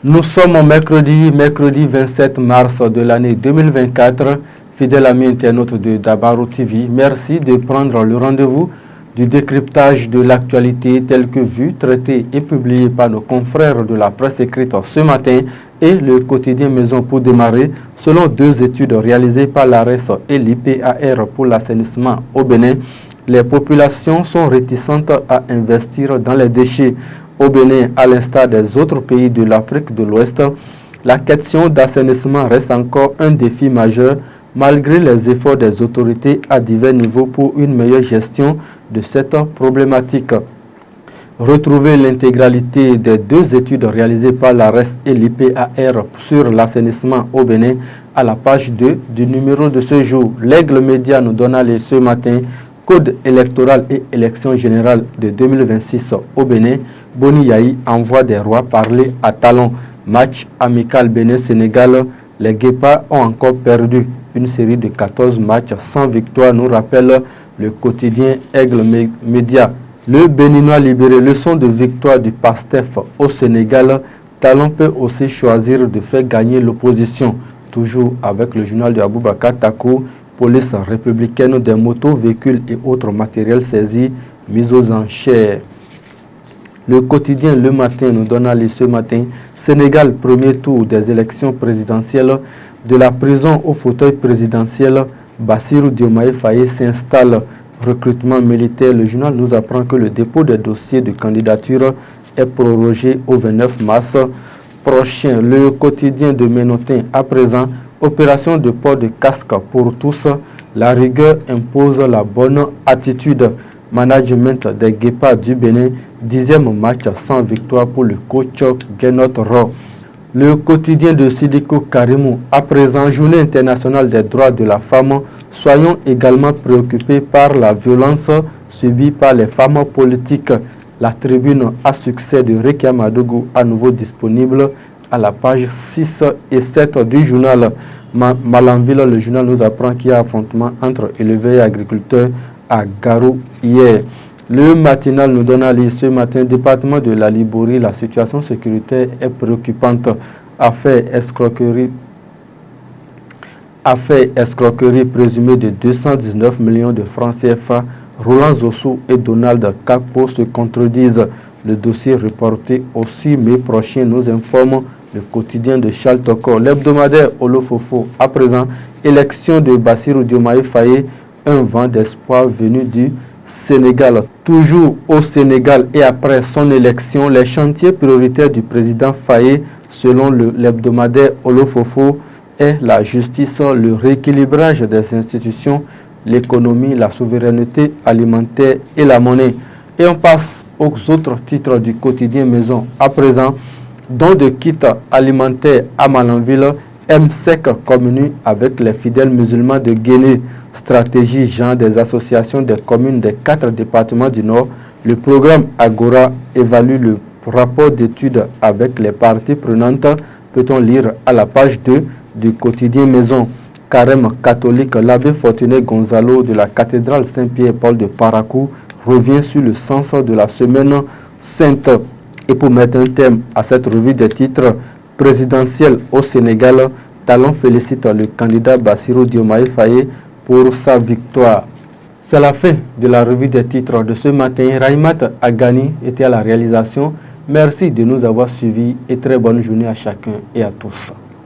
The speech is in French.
Nous sommes mercredi 27 mars de l'année 2024. Fidèles amis internautes de Dabaro TV, merci de prendre le rendez-vous du décryptage de l'actualité tel que vu, traité et publié par nos confrères de la presse écrite ce matin et le quotidien Maison pour démarrer, selon deux études réalisées par l'ARES et l'IPAR pour l'assainissement au Bénin. Les populations sont réticentes à investir dans les déchets. Au Bénin, à l'instar des autres pays de l'Afrique de l'Ouest, la question d'assainissement reste encore un défi majeur malgré les efforts des autorités à divers niveaux pour une meilleure gestion de cette problématique. Retrouvez l'intégralité des deux études réalisées par l'ARES et l'IPAR sur l'assainissement au Bénin à la page 2 du numéro de ce jour. L'Aigle Média nous donne aller ce matin Code électoral et élection générale de 2026 au Bénin. Boni Yahi envoie des rois parler à talons. Match amical Bénin-Sénégal. Les Guépards ont encore perdu une série de 14 matchs sans victoire, nous rappelle le quotidien Aigle Média. Le Béninois libéré, leçon de victoire du PASTEF au Sénégal. Talon peut aussi choisir de faire gagner l'opposition. Toujours avec le journal de Aboubakar Takou. Police républicaine, des motos, véhicules et autres matériels saisis, mis aux enchères. Le quotidien Le Matin nous donne aller ce matin. Sénégal, premier tour des élections présidentielles. De la prison au fauteuil présidentiel, Bassirou Diomaye Faye s'installe. Recrutement militaire. Le journal nous apprend que le dépôt des dossiers de candidature est prorogé au 29 mars prochain. Le quotidien de Ménotin à présent. Opération de port de casque pour tous. La rigueur impose la bonne attitude. Management des Guépards du Bénin. 10e match sans victoire pour le coach Genot Ro. Le quotidien de Sidiko Karimou. À présent, journée internationale des droits de la femme. Soyons également préoccupés par la violence subie par les femmes politiques. La tribune à succès de Rekia Madougou à nouveau disponible à la page 6 et 7 du journal. Malanville, le journal nous apprend qu'il y a affrontement entre éleveurs et agriculteurs à Garou hier. Le matinal nous donne à lire ce matin, département de la Liborie, la situation sécuritaire est préoccupante. Affaire escroquerie présumée de 219 millions de francs CFA. Roland Zossou et Donald Kakpo se contredisent. Le dossier reporté au 6 mai prochain, nous informe le quotidien de Charles Toko. L'hebdomadaire Olofofo, à présent, élection de Bassirou Diomaye Faye, un vent d'espoir venu du Sénégal. Toujours au Sénégal et après son élection, les chantiers prioritaires du président Faye, selon l'hebdomadaire Olofofo, est la justice, le rééquilibrage des institutions, l'économie, la souveraineté alimentaire et la monnaie. Et on passe aux autres titres du quotidien Maison. À présent, don de kits alimentaires à Malanville, MSEC communue avec les fidèles musulmans de Guinée. Stratégie genre des associations des communes des 4 départements du Nord. Le programme Agora évalue le rapport d'études avec les parties prenantes. Peut-on lire à la page 2 du quotidien Maison. Carême catholique, l'abbé Fortuné Gonzalo de la cathédrale Saint-Pierre-Paul de Parakou revient sur le sens de la semaine sainte. Et pour mettre un thème à cette revue des titres présidentiels au Sénégal, Talon félicite le candidat Bassirou Diomaye Faye pour sa victoire. C'est la fin de la revue des titres de ce matin. Raïmat Agani était à la réalisation. Merci de nous avoir suivis et très bonne journée à chacun et à tous.